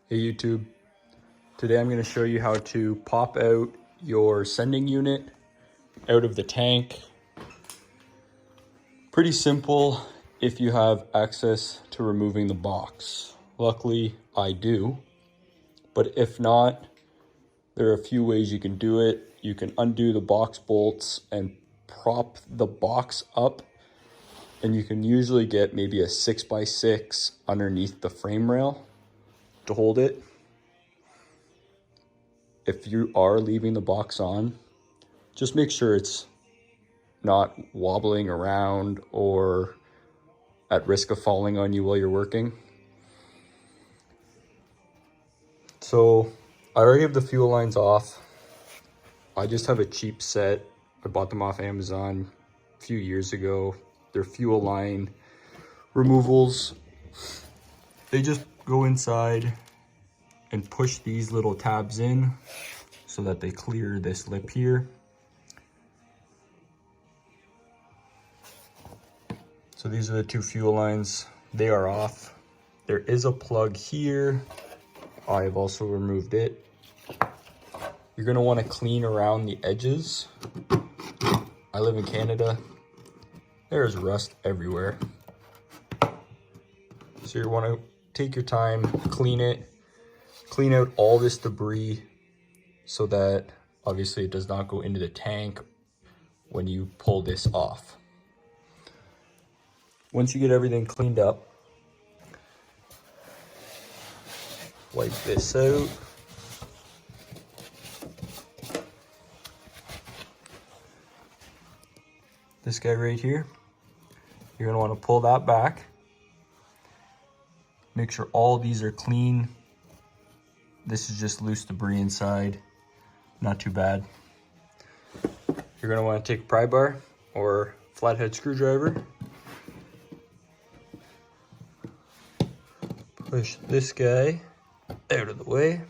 Hey YouTube, today I'm going to show you how to pop out your sending unit out of the tank. Pretty simple if you have access to removing the box. Luckily I do, but if not, there are a few ways you can do it. You can undo the box bolts and prop the box up, and you can usually get maybe a 6x6 underneath the frame rail to hold it. If you are leaving the box on, just make sure it's not wobbling around or at risk of falling on you while you're working. So I already have the fuel lines off. I just have a cheap set. I bought them off Amazon a few years ago. They're fuel line removals. They just go inside and push these little tabs in so that they clear this lip here. So these are the two fuel lines. They are off. There is a plug here. I have also removed it. You're gonna wanna clean around the edges. I live in Canada. There's rust everywhere. So you wanna take your time, clean it, clean out all this debris so that obviously it does not go into the tank when you pull this off. Once you get everything cleaned up, wipe this out. This guy right here, you're gonna wanna pull that back. Make sure all these are clean. This is just loose debris inside, not too bad. You're gonna wanna take a pry bar or flathead screwdriver. Push this guy out of the way.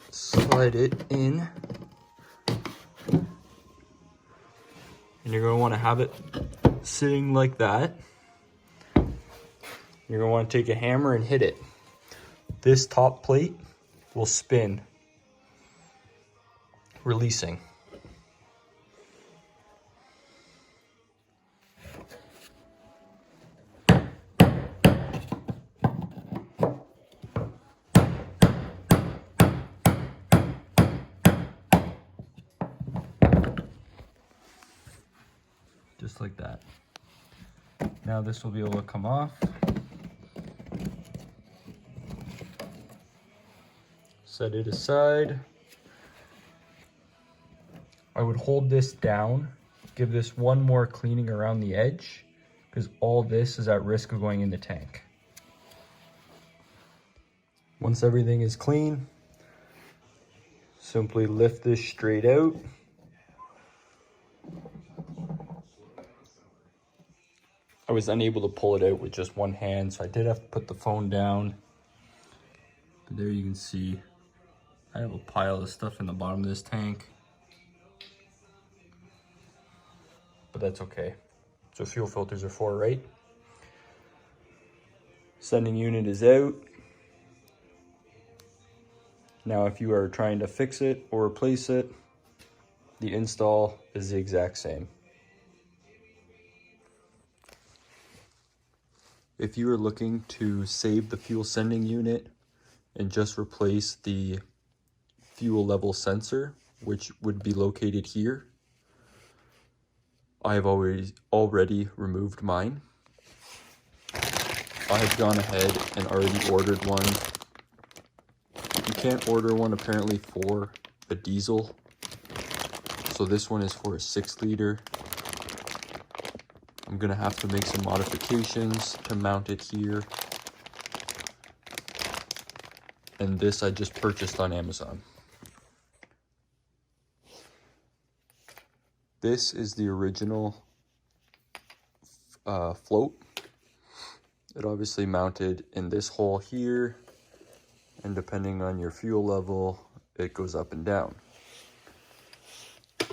Slide it in. And you're gonna wanna have it sitting like that. You're gonna wanna take a hammer and hit it. This top plate will spin, releasing. Just like that. Now this will be able to come off. Set it aside. I would hold this down, give this one more cleaning around the edge, because all this is at risk of going in the tank. Once everything is clean, simply lift this straight out. I was unable to pull it out with just one hand, so I did have to put the phone down. But there you can see, I have a pile of stuff in the bottom of this tank. But that's okay. So fuel filters are for, right? Sending unit is out. Now if you are trying to fix it or replace it, the install is the exact same. If you are looking to save the fuel sending unit and just replace the fuel level sensor, which would be located here, I have already removed mine. I have gone ahead and already ordered one. You can't order one apparently for a diesel. So this one is for a 6-liter. I'm gonna have to make some modifications to mount it here. And this I just purchased on Amazon. This is the original float. It obviously mounted in this hole here, and depending on your fuel level, it goes up and down.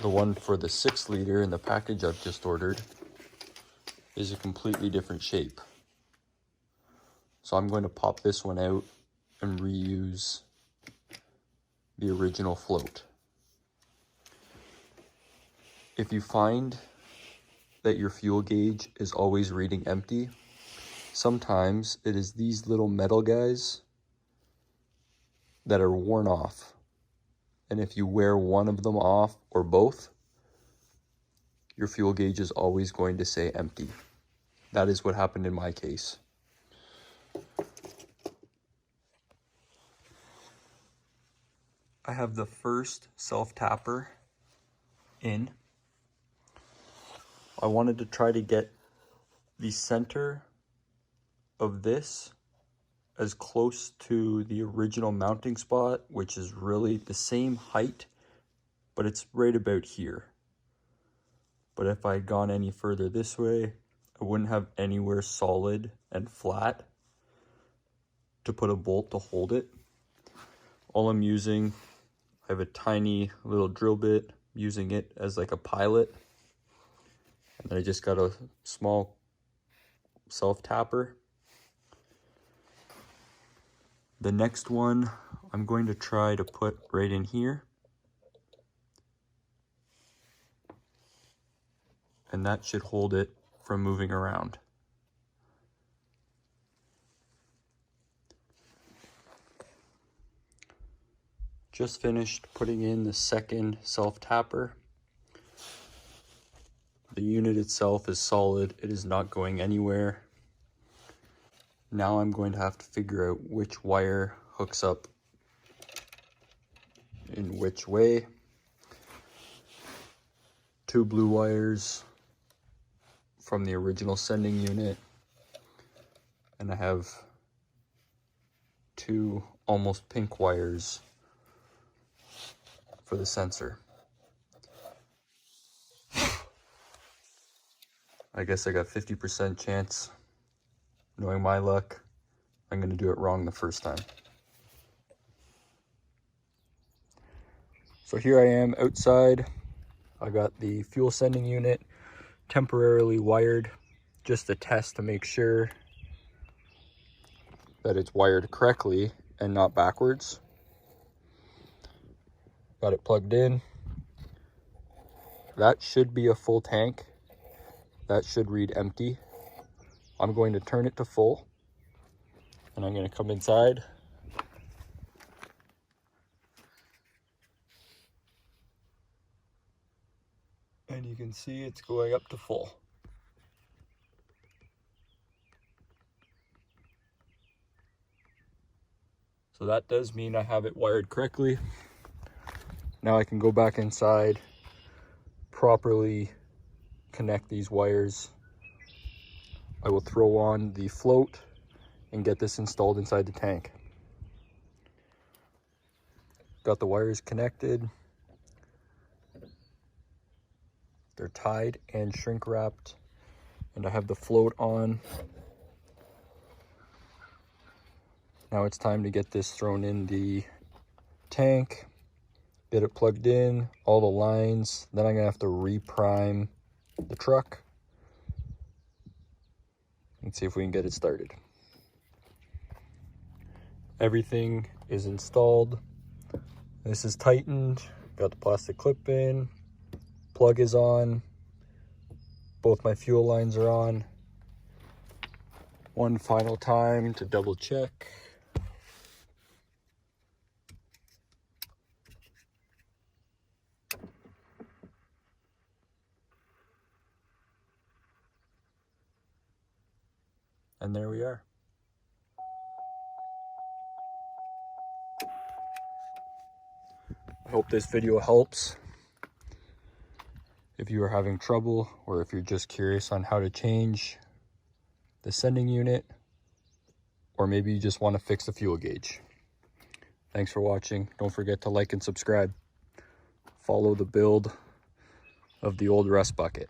The one for the 6-liter in the package I've just ordered is a completely different shape. So I'm going to pop this one out and reuse the original float. If you find that your fuel gauge is always reading empty, sometimes it is these little metal guys that are worn off. And if you wear one of them off or both, your fuel gauge is always going to say empty. That is what happened in my case. I have the first self-tapper in. I wanted to try to get the center of this as close to the original mounting spot, which is really the same height, but it's right about here. But if I had gone any further this way, I wouldn't have anywhere solid and flat to put a bolt to hold it. All I'm using, I have a tiny little drill bit, using it as like a pilot. And then I just got a small self-tapper. The next one I'm going to try to put right in here. And that should hold it from moving around. Just finished putting in the second self-tapper. The unit itself is solid, it is not going anywhere. Now I'm going to have to figure out which wire hooks up in which way. 2 blue wires from the original sending unit, and I have 2 almost pink wires for the sensor. I guess I got 50% chance. Knowing my luck, I'm going to do it wrong the first time. So here I am outside. I got the fuel sending unit temporarily wired just to test to make sure that it's wired correctly and not backwards. Got it plugged in. That should be a full tank. That should read empty. I'm going to turn it to full, and I'm going to come inside. And you can see it's going up to full. So that does mean I have it wired correctly. Now I can go back inside, properly connect these wires. I will throw on the float and get this installed inside the tank. Got the wires connected. They're tied and shrink wrapped, and I have the float on. Now it's time to get this thrown in the tank, get it plugged in, all the lines. Then I'm gonna have to reprime the truck and see if we can get it started. Everything is installed. This is tightened, got the plastic clip in, plug is on, both my fuel lines are on. One final time to double check. And there we are. I hope this video helps. If you are having trouble, or if you're just curious on how to change the sending unit, or maybe you just want to fix the fuel gauge. Thanks for watching. Don't forget to like and subscribe. Follow the build of the old rust bucket.